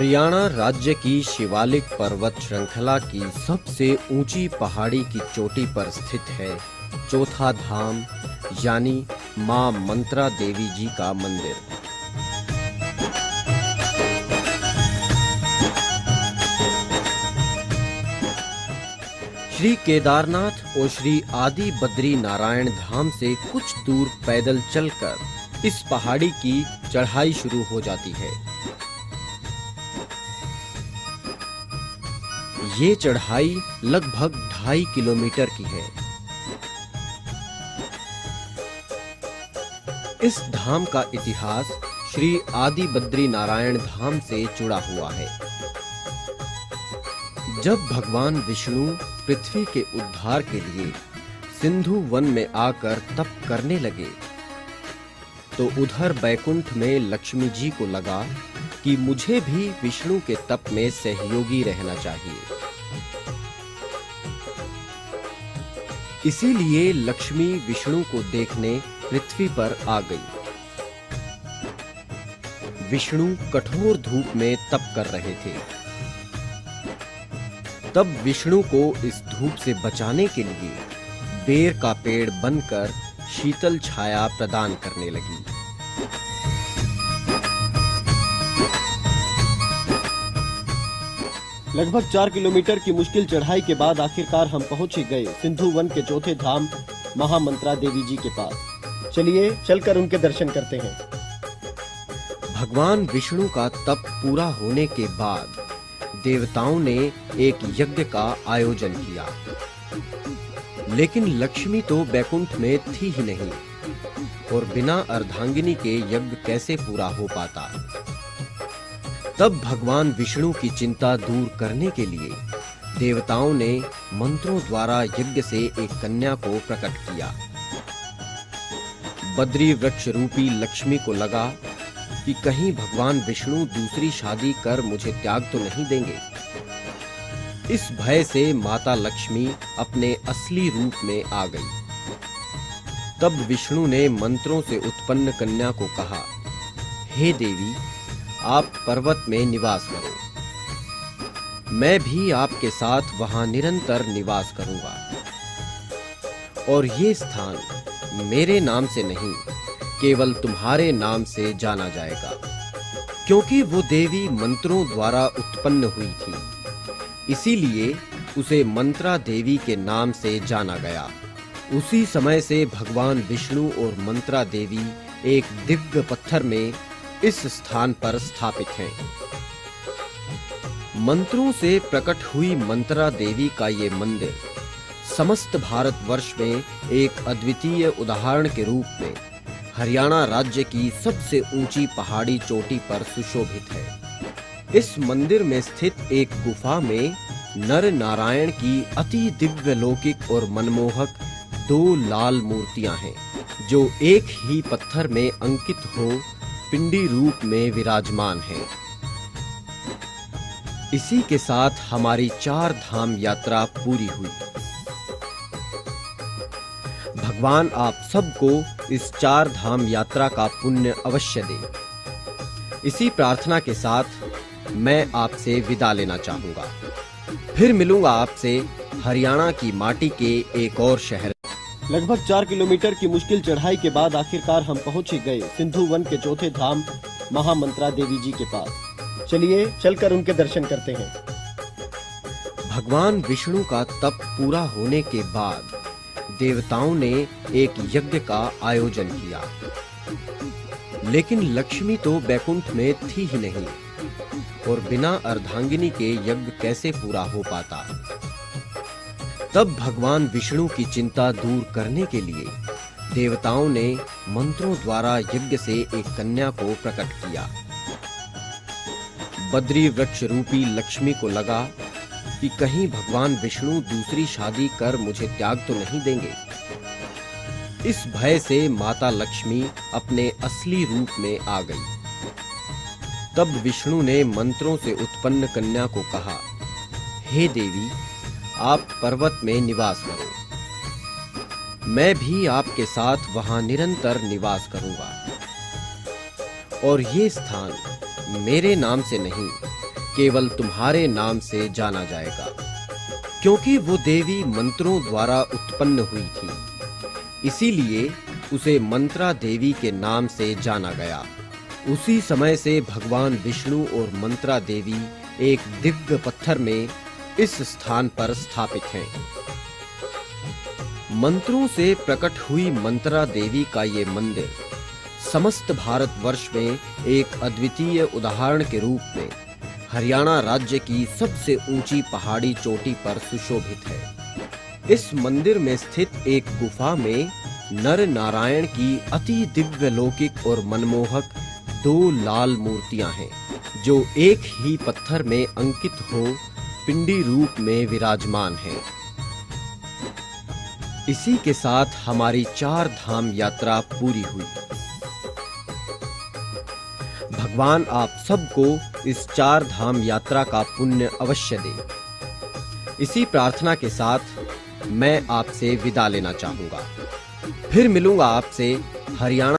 हरियाणा राज्य की शिवालिक पर्वत श्रृंखला की सबसे ऊंची पहाड़ी की चोटी पर स्थित है चौथा धाम यानी मां मंत्रा देवी जी का मंदिर। श्री केदारनाथ और श्री आदि बद्री नारायण धाम से कुछ दूर पैदल चलकर इस पहाड़ी की चढ़ाई शुरू हो जाती है। ये चढ़ाई लगभग 2.5 किलोमीटर की है। इस धाम का इतिहास श्री आदि बद्री नारायण धाम से जुड़ा हुआ है। जब भगवान विष्णु पृथ्वी के उद्धार के लिए सिंधु वन में आकर तप करने लगे तो उधर बैकुंठ में लक्ष्मी जी को लगा कि मुझे भी विष्णु के तप में सहयोगी रहना चाहिए। इसीलिए लक्ष्मी विष्णु को देखने पृथ्वी पर आ गई। विष्णु कठोर धूप में तप कर रहे थे। तब विष्णु को इस धूप से बचाने के लिए बेर का पेड़ बनकर शीतल छाया प्रदान करने लगी। लगभग 4 किलोमीटर की मुश्किल चढ़ाई के बाद आखिरकार हम पहुंच ही गए सिंधु वन के चौथे धाम महामंत्रा देवी जी के पास। चलिए चलकर उनके दर्शन करते हैं। भगवान विष्णु का तप पूरा होने के बाद देवताओं ने एक यज्ञ का आयोजन किया, लेकिन लक्ष्मी तो बैकुंठ में थी ही नहीं और बिना अर्धांगिनी के यज्ञ कैसे पूरा हो पाता। तब भगवान विष्णु की चिंता दूर करने के लिए देवताओं ने मंत्रों द्वारा यज्ञ से एक कन्या को प्रकट किया। बद्री वृक्ष रूपी लक्ष्मी को लगा कि कहीं भगवान विष्णु दूसरी शादी कर मुझे त्याग तो नहीं देंगे। इस भय से माता लक्ष्मी अपने असली रूप में आ गई। तब विष्णु ने मंत्रों से उत्पन्न कन्या को कहा, हे देवी, आप पर्वत में निवास करो। मैं भी आपके साथ वहां निरंतर निवास करूंगा और ये स्थान मेरे नाम से नहीं केवल तुम्हारे नाम से जाना जाएगा, क्योंकि वो देवी मंत्रों द्वारा उत्पन्न हुई थी। इसीलिए उसे मंत्रा देवी के नाम से जाना गया। उसी समय से भगवान विष्णु और मंत्रा देवी एक दिव्य पत्थर में इस स्थान पर स्थापित हैं। मंत्रों से प्रकट हुई मंत्रा देवी का ये मंदिर समस्त भारतवर्ष में एक अद्वितीय उदाहरण के रूप में हरियाणा राज्य की सबसे ऊंची पहाड़ी चोटी पर सुशोभित है। इस मंदिर में स्थित एक गुफा में नर नारायण की अति दिव्य लौकिक और मनमोहक 2 लाल मूर्तियां हैं, जो एक ही पत्थर में अंकित हो पिंडी रूप में विराजमान हैं। इसी के साथ हमारी 4 धाम यात्रा पूरी हुई। भगवान आप सबको इस 4 धाम यात्रा का पुण्य अवश्य दे। इसी प्रार्थना के साथ मैं आपसे विदा लेना चाहूंगा। फिर मिलूंगा आपसे हरियाणा की माटी के एक और शहर। लगभग 4 किलोमीटर की मुश्किल चढ़ाई के बाद आखिरकार हम पहुंच ही गए सिंधु वन के चौथे धाम महामंत्रा देवी जी के पास। चलिए चलकर उनके दर्शन करते हैं। भगवान विष्णु का तप पूरा होने के बाद देवताओं ने एक यज्ञ का आयोजन किया, लेकिन लक्ष्मी तो बैकुंठ में थी ही नहीं और बिना अर्धांगिनी के यज्ञ कैसे पूरा हो पाता। तब भगवान विष्णु की चिंता दूर करने के लिए देवताओं ने मंत्रों द्वारा यज्ञ से एक कन्या को प्रकट किया। बद्री वृक्ष रूपी लक्ष्मी को लगा कि कहीं भगवान विष्णु दूसरी शादी कर मुझे त्याग तो नहीं देंगे। इस भय से माता लक्ष्मी अपने असली रूप में आ गई। तब विष्णु ने मंत्रों से उत्पन्न कन्या को कहा, हे देवी, आप पर्वत में निवास करो। मैं भी आपके साथ वहां निरंतर निवास करूंगा और ये स्थान मेरे नाम से नहीं केवल तुम्हारे नाम से जाना जाएगा, क्योंकि वो देवी मंत्रों द्वारा उत्पन्न हुई थी। इसीलिए उसे मंत्रा देवी के नाम से जाना गया। उसी समय से भगवान विष्णु और मंत्रा देवी एक दिव्य पत्थर में इस स्थान पर स्थापित हैं। मंत्रों से प्रकट हुई मंत्रा देवी का ये मंदिर समस्त भारतवर्ष में एक अद्वितीय उदाहरण के रूप में हरियाणा राज्य की सबसे ऊंची पहाड़ी चोटी पर सुशोभित है। इस मंदिर में स्थित एक गुफा में नर नारायण की अति दिव्य लौकिक और मनमोहक 2 लाल मूर्तियां हैं, जो एक ही पत्थर में अंकित हो पिंडी रूप में विराजमान हैं। इसी के साथ हमारी 4 धाम यात्रा पूरी हुई। भगवान आप सबको इस 4 धाम यात्रा का पुण्य अवश्य दे। इसी प्रार्थना के साथ मैं आपसे विदा लेना चाहूंगा। फिर मिलूंगा आपसे हरियाणा